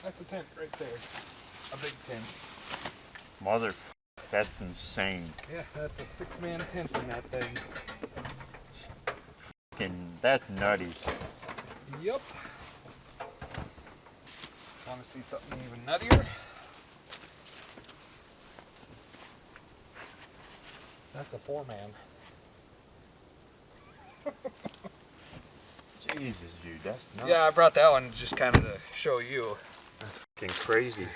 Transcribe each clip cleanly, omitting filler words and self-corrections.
That's a tent right there. A big tent. Mother, that's insane. Yeah, that's a 6-man tent in that thing. That's nutty. Yep. Want to see something even nuttier? That's a 4-man. Jesus, dude, that's nuts. Yeah, I brought that one just kind of to show you. That's fucking crazy.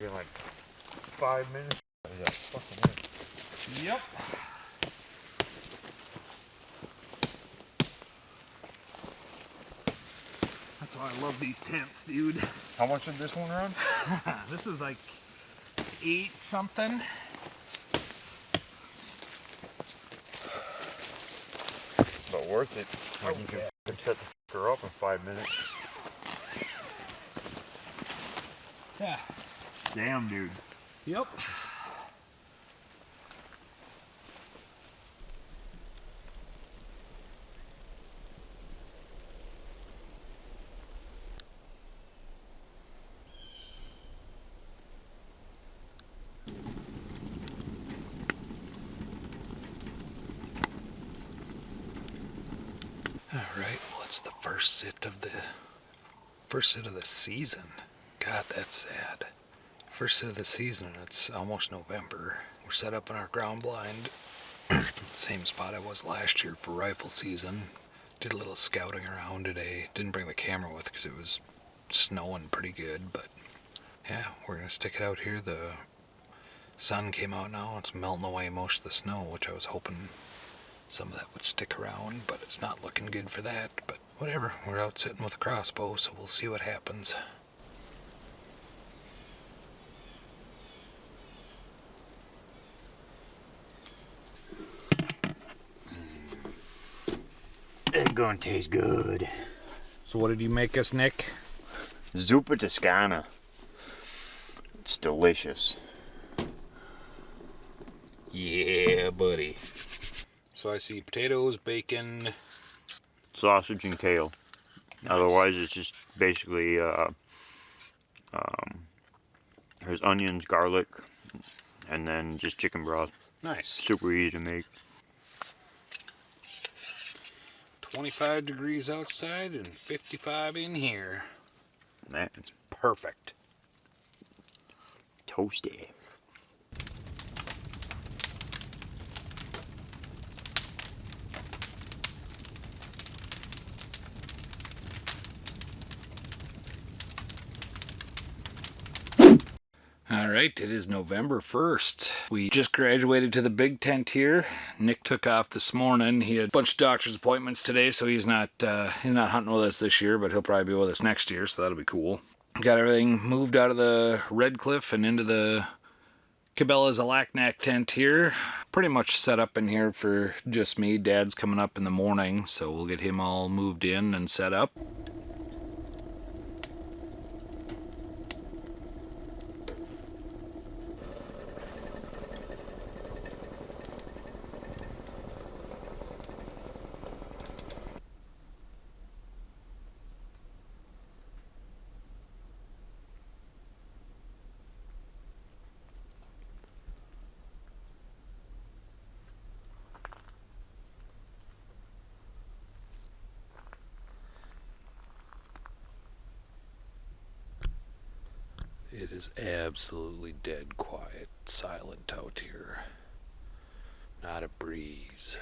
In like 5 minutes. Yeah, fucking it. Yep. That's why I love these tents, dude. How much did this one run? This is like 8 something. But worth it. When you can set the fucker up in 5 minutes. Yeah. Damn, dude. Yep. All right, well, it's the first sit of the season. God, that's sad. First sit of the season, it's almost November. We're set up in our ground blind. Same spot I was last year for rifle season. Did a little scouting around today. Didn't bring the camera with because it was snowing pretty good, but yeah, we're gonna stick it out here. The sun came out now. It's melting away most of the snow, which I was hoping some of that would stick around, but it's not looking good for that. But whatever, we're out sitting with a crossbow, so we'll see what happens. It's gonna taste good. So what did you make us, Nick? Zuppa Toscana. It's delicious. Yeah, buddy. So I see potatoes, bacon, Sausage and kale. Nice. Otherwise, it's just basically there's onions, garlic, and then just chicken broth. Nice. Super easy to make. 25 degrees outside and 55 in here. That's Perfect. toasty. All right, it is November 1st. We just graduated to the big tent here. Nick took off this morning. He had a bunch of doctor's appointments today, so he's not hunting with us this year, but he'll probably be with us next year, so that'll be cool. Got everything moved out of the Red Cliff and into the Cabela's Alaknak tent here. Pretty much set up in here for just me. Dad's coming up in the morning, so we'll get him all moved in and set up. is absolutely dead quiet, silent out here. Not a breeze.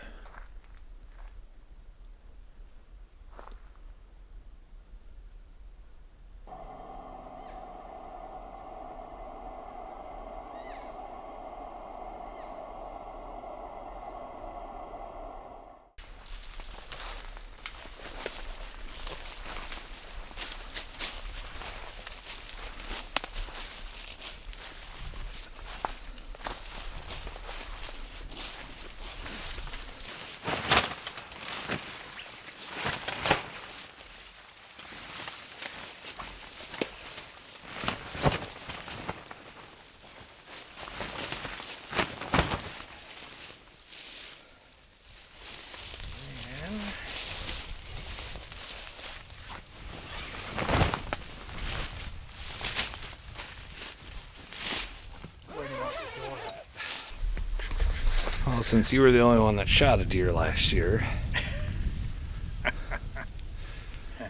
Well, since you were the only one that shot a deer last year,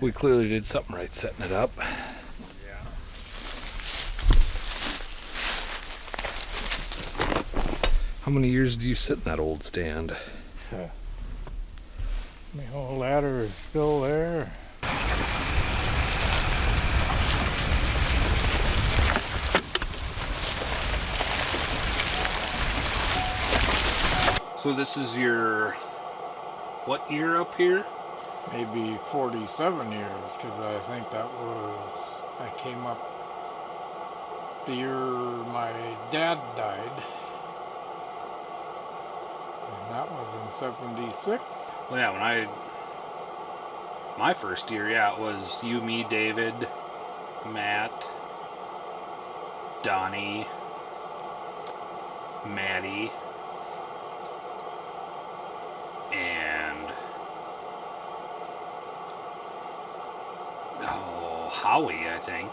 we clearly did something right setting it up. Yeah. How many years did you sit in that old stand? My whole ladder is still there. So this is your, what year up here? Maybe 47 years, because I think that was, I came up the year my dad died. And that was in 76. Well, yeah, my first year, yeah, it was you, me, David, Matt, Donnie, Maddie, and Howie, I think.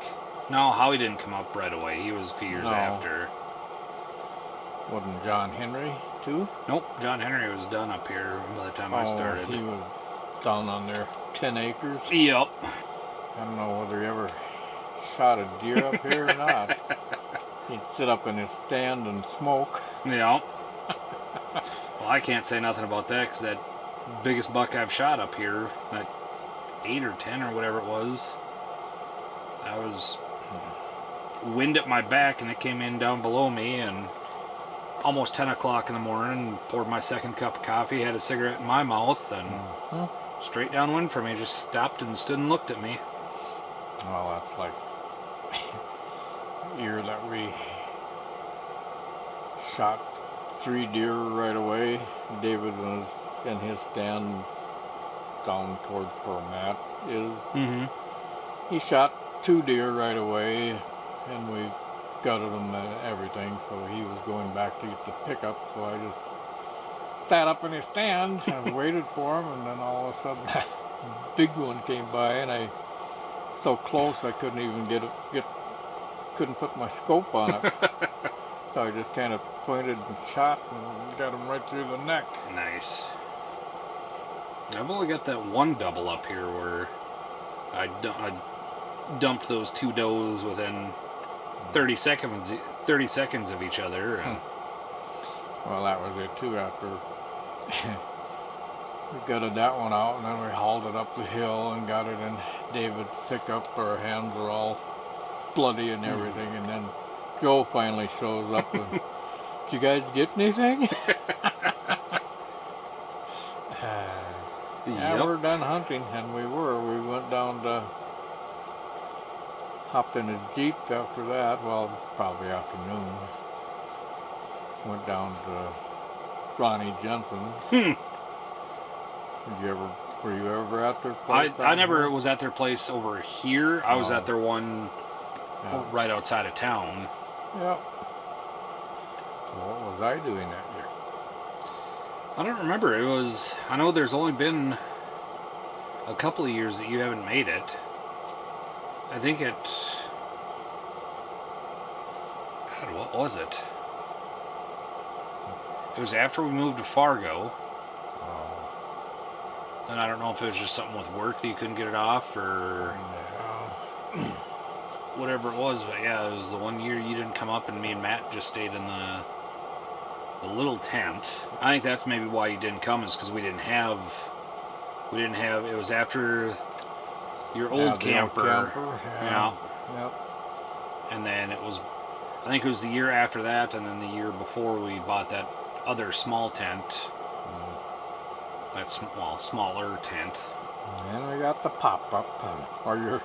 No, Howie didn't come up right away. He was a few years No. after. Wasn't John Henry, too? Nope, John Henry was done up here by the time I started. He was down on their 10 acres. Yep. I don't know whether he ever shot a deer up here or not. He'd sit up in his stand and smoke. Yep. Well, I can't say nothing about that because that biggest buck I've shot up here, that 8 or 10 or whatever it was, I was wind at my back and it came in down below me, and almost 10 o'clock in the morning, poured my second cup of coffee, had a cigarette in my mouth, and straight downwind from me, just stopped and stood and looked at me. Well, that's like the year that we shot 3 deer right away. David was in his stand down towards where Matt is. Mm-hmm. He shot 2 deer right away, and we gutted them and everything, so he was going back to get the pickup, so I just sat up in his stand and waited for him, and then all of a sudden that big one came by, and I so close I couldn't even couldn't put my scope on it. So I just kind of pointed and shot and got him right through the neck. Nice. I've only got that one double up here where I dumped those 2 does within 30 seconds of each other. And Well, that was it too. After we gutted that one out, and then we hauled it up the hill and got it in David's pickup. Our hands were all bloody and everything, and then Joe finally shows up and, "Did you guys get anything?" Yeah, Yep. we're done hunting, and we were. We went down to, hopped in a Jeep after that, well, probably afternoon. Went down to Ronnie Jensen. Were you ever at their place? I never was at their place over here. I was Oh. at their one Yeah. right outside of town. Yep. So what was I doing that year? I don't remember. I know there's only been a couple of years that you haven't made it. I think God, what was it? It was after we moved to Fargo. And I don't know if it was just something with work that you couldn't get it off, or Yeah. whatever it was, but yeah, it was the one year you didn't come up, and me and Matt just stayed in the little tent. I think that's maybe why you didn't come, is because we didn't have. It was after your old camper. Yeah. Yeah. Yep. And then it was, I think it was the year after that, and then the year before we bought that other small tent. That smaller tent. And then we got the pop-up, or your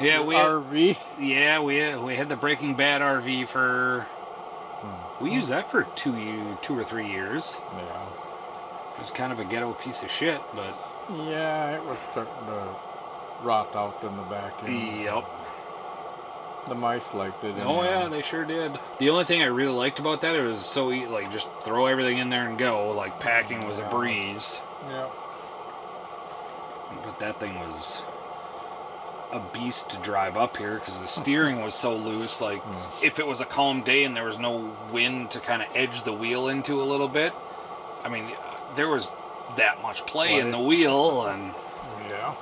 Yeah, your we RV. Yeah, we had the Breaking Bad RV for. We used that for 2 or 3 years. Yeah. It was kind of a ghetto piece of shit, but. Yeah, it was starting to rot out in the back end. Yep. The mice liked it. Oh yeah, they sure did. The only thing I really liked about that, it was so like just throw everything in there and go. Like packing was a breeze. Yeah. But that thing was a beast to drive up here because the steering was so loose. Like if it was a calm day and there was no wind to kind of edge the wheel into a little bit, I mean, there was that much play in the wheel, and yeah.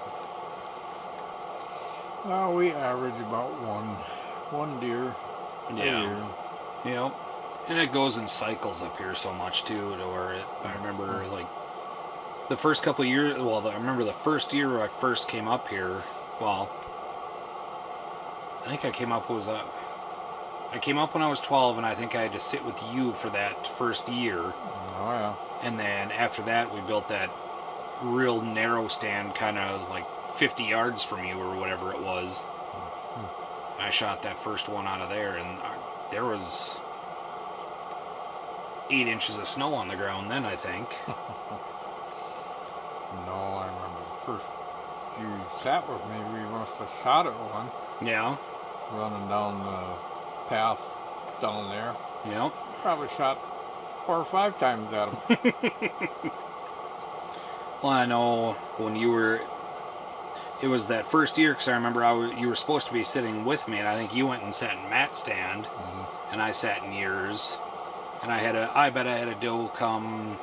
Well, we average about one deer a year. Yep. And it goes in cycles up here so much too, to where I remember like the first couple of years. Well, I remember the first year I first came up here. Well, I think I came up I came up when I was 12, and I think I had to sit with you for that first year. Oh yeah. And then after that, we built that real narrow stand, kind of like 50 yards from you or whatever it was. I shot that first one out of there, and there was 8 inches of snow on the ground then, I think. No, I remember the first you sat with me, we must have shot at one. Yeah. Running down the path down there. Yep. Probably shot 4 or 5 times at him. Well, I know when you were. It was that first year, because I remember you were supposed to be sitting with me, and I think you went and sat in Matt's stand, and I sat in yours. And I bet I had a doe come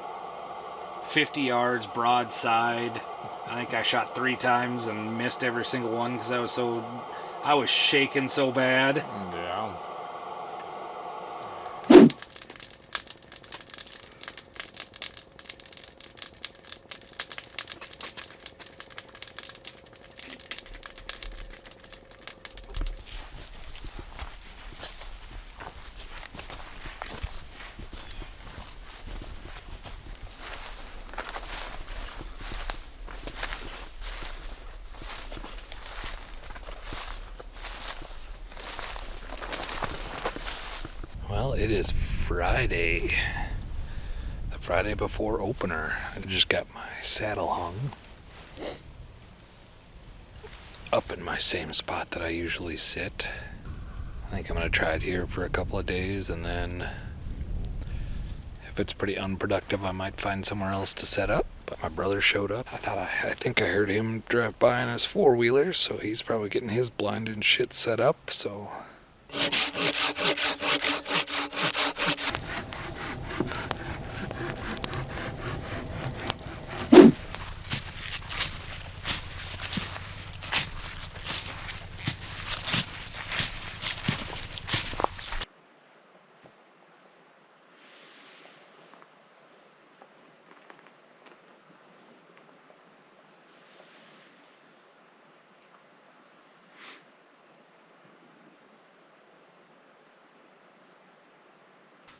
50 yards broadside. I think I shot 3 times and missed every single one because I was shaking so bad. Yeah. Well, it is Friday. The Friday before opener. I just got my saddle hung up in my same spot that I usually sit. I think I'm going to try it here for a couple of days, and then if it's pretty unproductive, I might find somewhere else to set up. But my brother showed up. I think I heard him drive by on his 4-wheeler, so he's probably getting his blind and shit set up, so...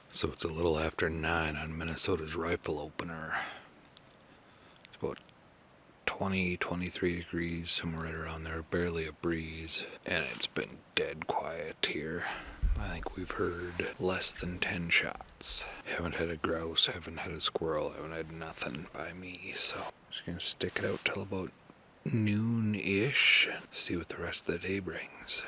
So it's a little after 9 on Minnesota's rifle opener. It's about 20, 23 degrees, somewhere right around there, barely a breeze. And it's been dead quiet here. I think we've heard less than 10 shots. Haven't had a grouse, haven't had a squirrel, haven't had nothing by me. So I'm just gonna stick it out till about noon-ish, see what the rest of the day brings.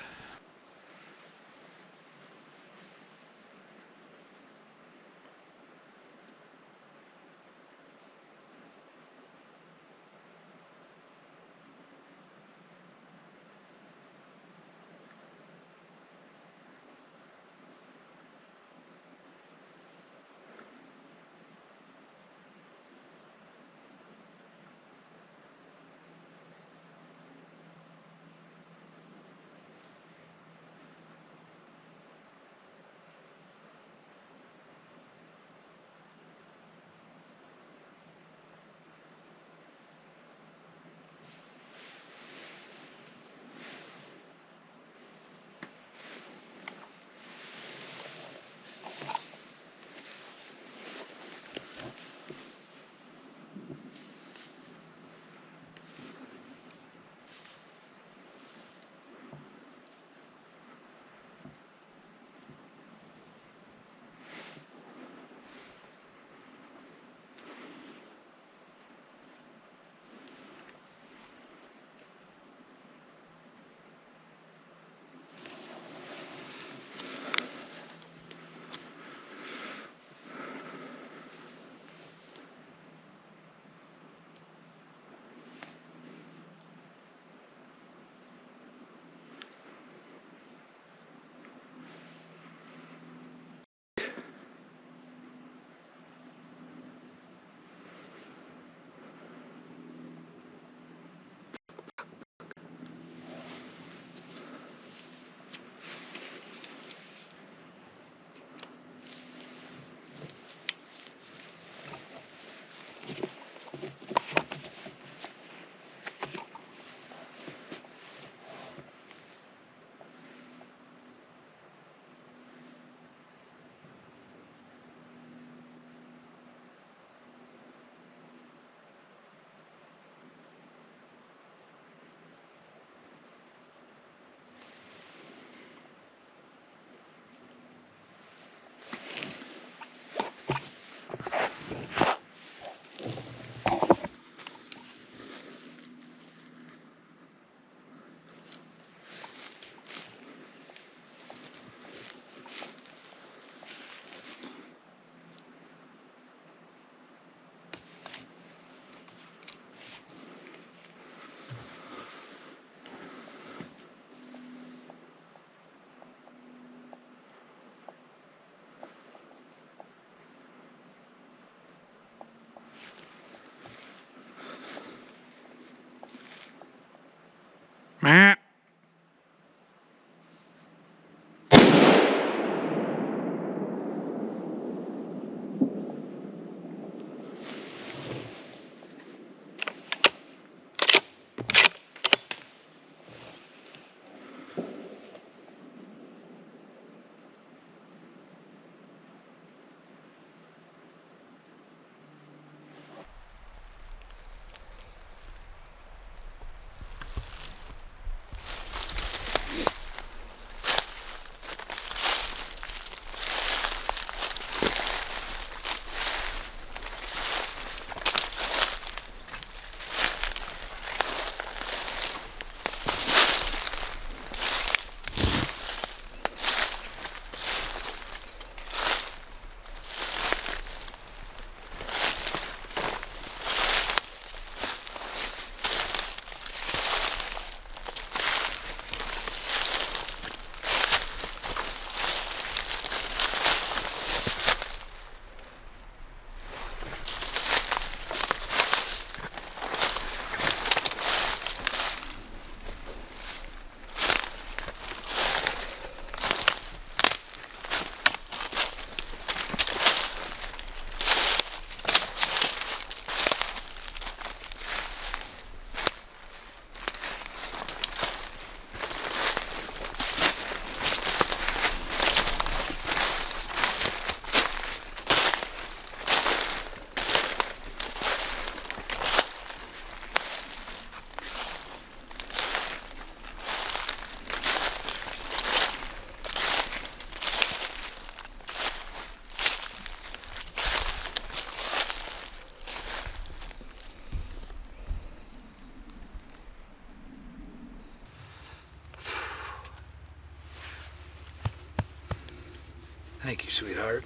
Thank you, sweetheart.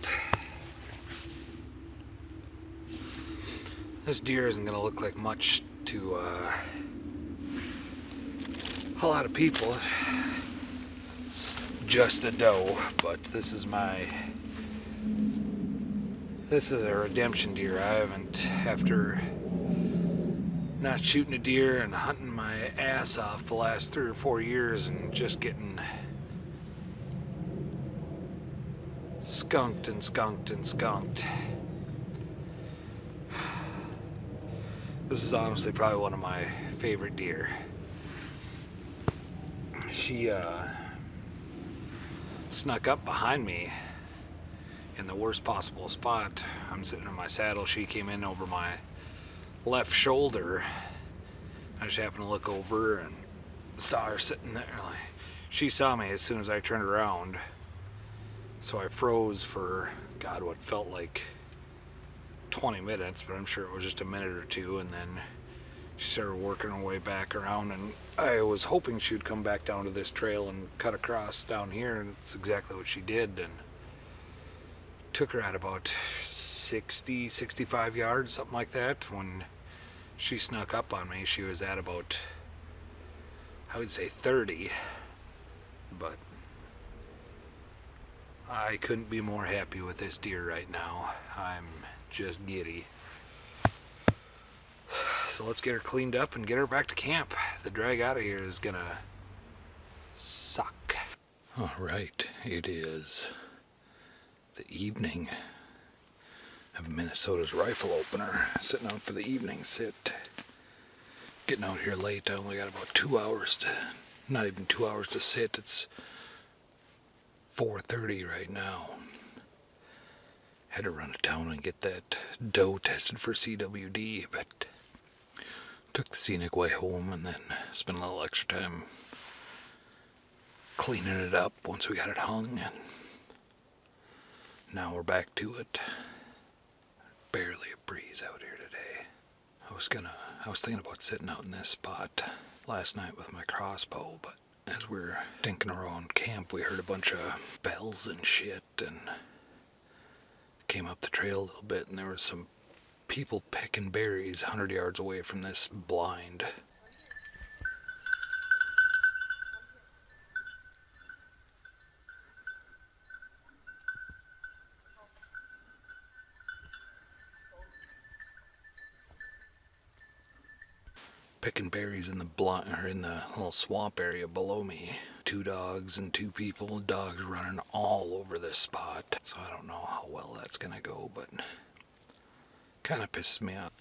This deer isn't going to look like much to a lot of people. It's just a doe, but this is a redemption deer. I haven't, after not shooting a deer and hunting my ass off the last 3 or 4 years and just getting skunked and skunked and skunked. This is honestly probably one of my favorite deer. She snuck up behind me in the worst possible spot. I'm sitting in my saddle. She came in over my left shoulder. I just happened to look over and saw her sitting there. She saw me as soon as I turned around. So I froze for, God, what felt like 20 minutes, but I'm sure it was just a minute or two, and then she started working her way back around, and I was hoping she'd come back down to this trail and cut across down here, and it's exactly what she did, and took her at about 60, 65 yards, something like that. When she snuck up on me, she was at about, I would say 30, but I couldn't be more happy with this deer right now. I'm just giddy. So let's get her cleaned up and get her back to camp. The drag out of here is gonna suck. All right, it is the evening of Minnesota's rifle opener. Sitting out for the evening sit. Getting out here late. I only got about 2 hours to, not even 2 hours to sit. It's 4:30 right now. Had to run to town and get that doe tested for CWD, but took the scenic way home and then spent a little extra time cleaning it up once we got it hung, and now we're back to it. Barely a breeze out here today. I was thinking about sitting out in this spot last night with my crossbow, but as we were dinking around camp, we heard a bunch of bells and shit, and came up the trail a little bit, and there was some people picking berries 100 yards away from this blind. picking berries in the or in the little swamp area below me. 2 dogs and 2 people. Dogs running all over this spot. So I don't know how well that's gonna go, but kind of pisses me off.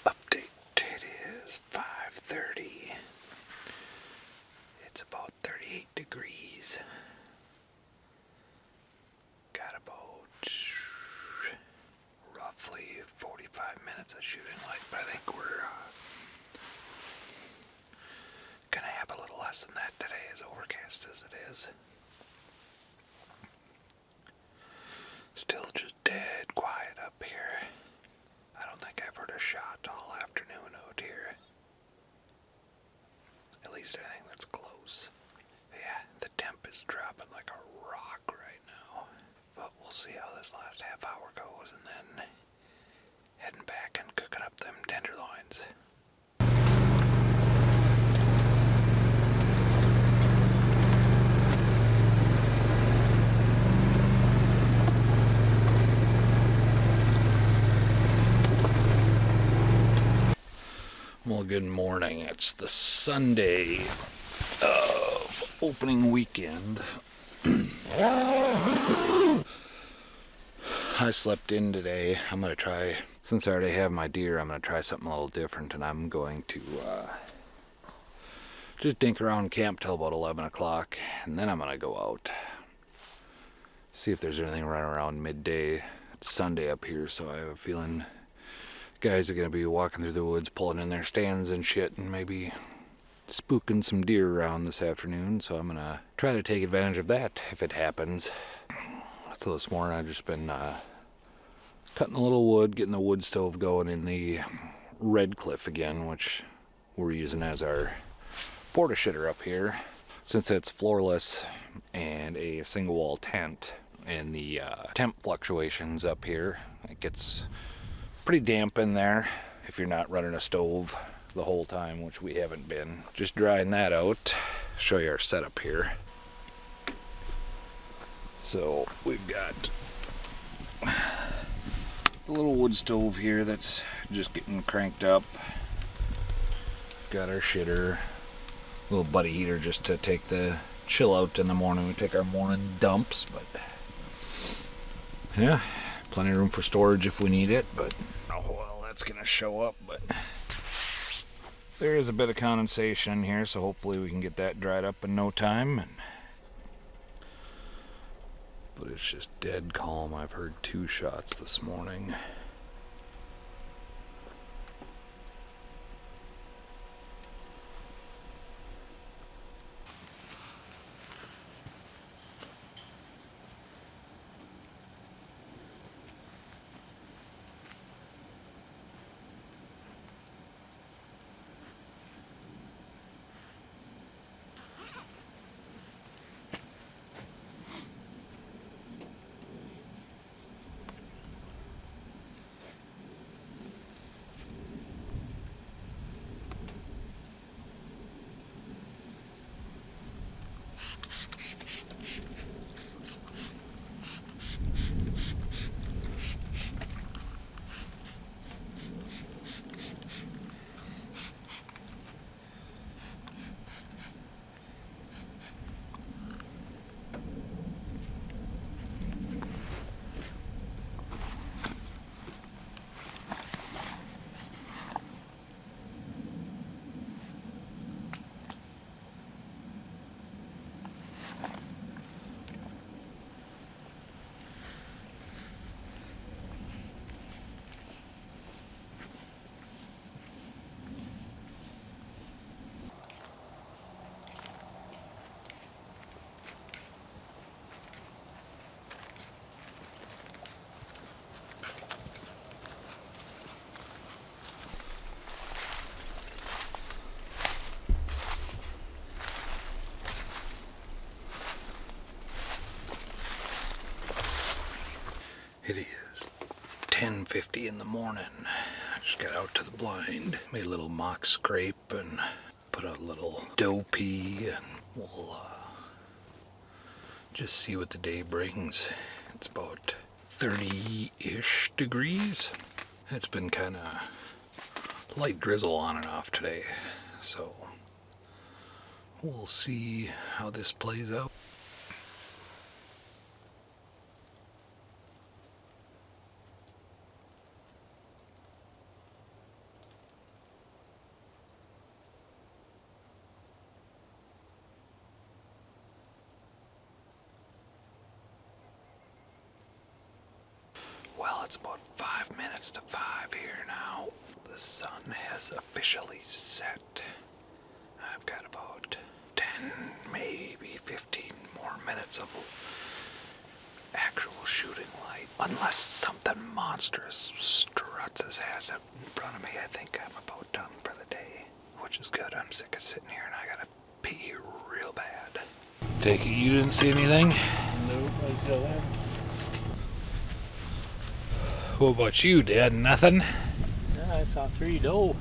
Update. It is 5:30. It's about 38 degrees. Got about roughly 45 minutes of shooting light, but I think we're gonna have a little less than that today, as overcast as it is. Still just dead quiet up here. I don't think I've heard a shot all afternoon out here. At least I think that's close. Yeah, the temp is dropping like a rock right now. But we'll see how this last half hour goes, and then heading back and cooking up them tenderloins. Well, good morning. It's the Sunday of opening weekend. I slept in today. I'm going to try, since I already have my deer, I'm going to try something a little different, and I'm going to just dink around camp till about 11 o'clock, and then I'm going to go out. See if there's anything running around midday. It's Sunday up here, so I have a feeling guys are going to be walking through the woods, pulling in their stands and shit, and maybe spooking some deer around this afternoon. So I'm going to try to take advantage of that if it happens. So this morning I've just been cutting a little wood, getting the wood stove going in the Red Cliff again, which we're using as our porta shitter up here. Since it's floorless and a single wall tent, and the temp fluctuations up here, it gets pretty damp in there if you're not running a stove the whole time, which we haven't been. Just drying that out. Show you our setup here. So we've got the little wood stove here that's just getting cranked up. We've got our shitter, little buddy heater just to take the chill out in the morning. We take our morning dumps, but yeah, plenty of room for storage if we need it, but oh well, that's gonna show up. But there is a bit of condensation in here, so hopefully we can get that dried up in no time. But it's just dead calm. I've heard 2 shots this morning. It is 10:50 in the morning. I just got out to the blind, made a little mock scrape and put a little doe pea, and we'll just see what the day brings. It's about 30-ish degrees. It's been kind of light drizzle on and off today, so we'll see how this plays out. Well, it's about 5 minutes to 5 here now. The sun has officially set. I've got about 10, maybe 15 more minutes of actual shooting light. Unless something monstrous struts his ass up in front of me, I think I'm about done for the day. Which is good. I'm sick of sitting here and I gotta pee real bad. Take it you didn't see anything? Nope, I still am. What about you, Dad? Nothing? Yeah, I saw 3 doe.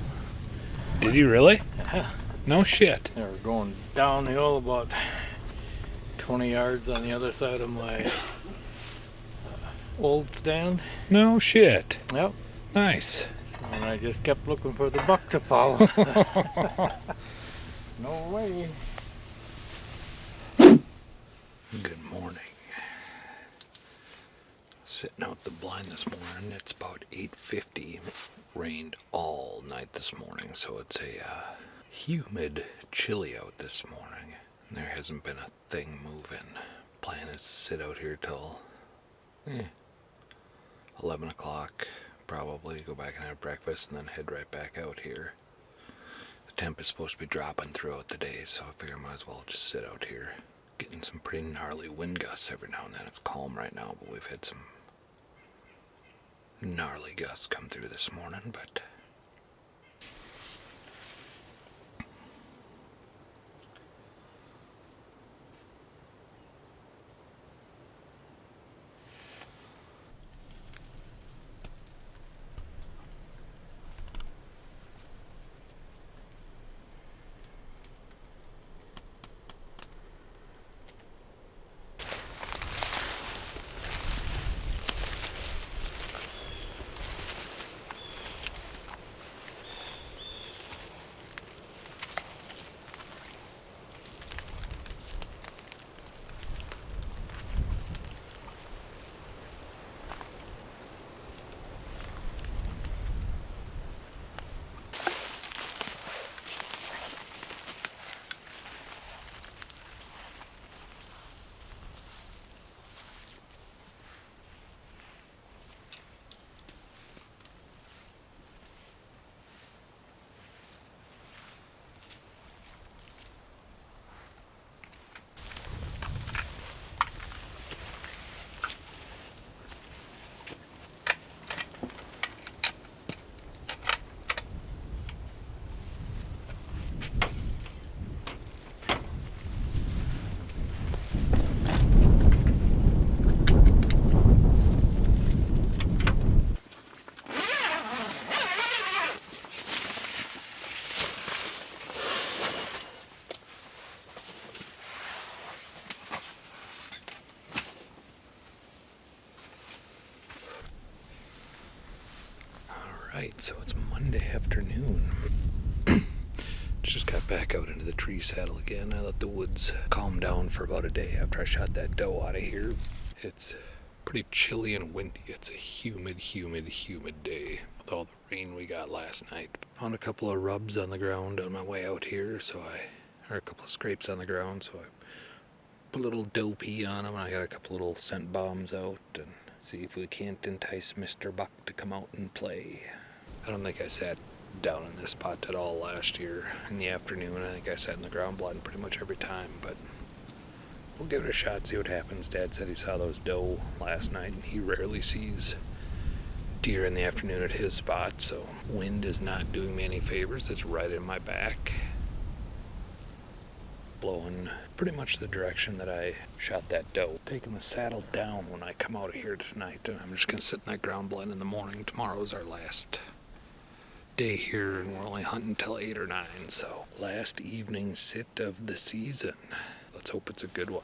Did you really? Yeah. No shit. They were going downhill about 20 yards on the other side of my old stand. No shit. Yep. Nice. And I just kept looking for the buck to follow. No way. Good morning. Sitting out the blind this morning. It's about 8:50. Rained all night this morning, so it's a humid, chilly out this morning. There hasn't been a thing moving. Plan is to sit out here till 11 o'clock, probably. Go back and have breakfast and then head right back out here. The temp is supposed to be dropping throughout the day, so I figure I might as well just sit out here. Getting some pretty gnarly wind gusts every now and then. It's calm right now, but we've had some gnarly gusts come through this morning, but Alright, so it's Monday afternoon. Just got back out into the tree saddle again. I let the woods calm down for about a day after I shot that doe out of here. It's pretty chilly and windy. It's a humid day with all the rain we got last night. Found a couple of rubs on the ground on my way out here, or a couple of scrapes on the ground, so I put a little doe pea on them, and I got a couple little scent bombs out, and see if we can't entice Mr. Buck to come out and play. I don't think I sat down in this spot at all last year in the afternoon. I think I sat in the ground blind pretty much every time, but we'll give it a shot, see what happens. Dad said he saw those doe last night, and he rarely sees deer in the afternoon at his spot, so wind is not doing me any favors. It's right in my back. blowing pretty much the direction that I shot that doe. Taking the saddle down when I come out of here tonight, and I'm just gonna sit in that ground blind in the morning. Tomorrow's our last day here, and we're only hunting till 8 or 9, so last evening sit of the season. Let's hope it's a good one.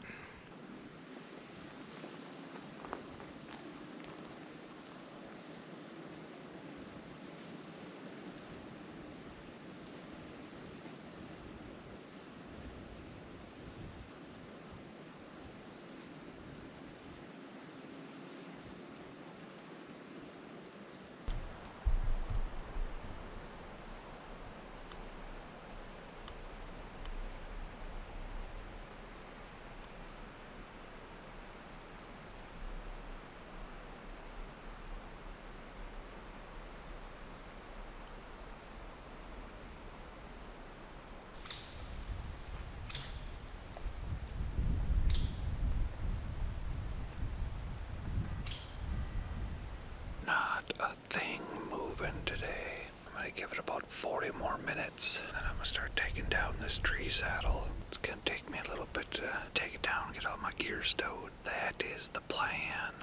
Not a thing moving today. I'm gonna give it about 40 more minutes, then I'm gonna start taking down this tree saddle. It's gonna take me a little bit to take it down, get all my gear stowed. That is the plan.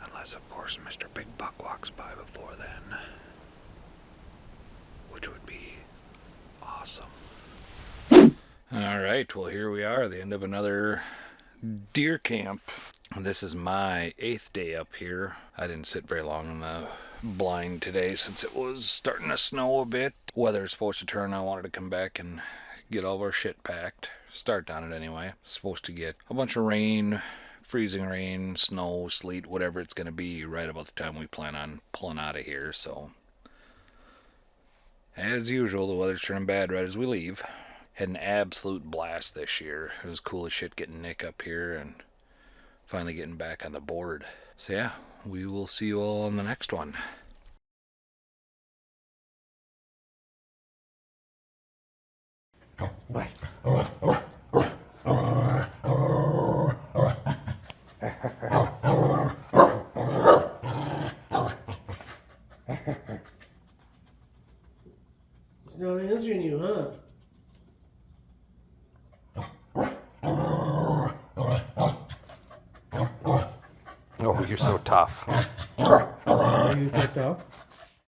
Unless, of course, Mr. Big Buck walks by before then, which would be awesome. All right, well, here we are, the end of another deer camp. This is my 8th day up here. I didn't sit very long in the blind today since it was starting to snow a bit. Weather's supposed to turn. I wanted to come back and get all of our shit packed. Start on it anyway. Supposed to get a bunch of rain, freezing rain, snow, sleet, whatever it's going to be right about the time we plan on pulling out of here. So, as usual, the weather's turning bad right as we leave. Had an absolute blast this year. It was cool as shit getting Nick up here and finally getting back on the board. So yeah, we will see you all on the next one. It's not answering you, huh? Oh, you're so tough. Are you so tough?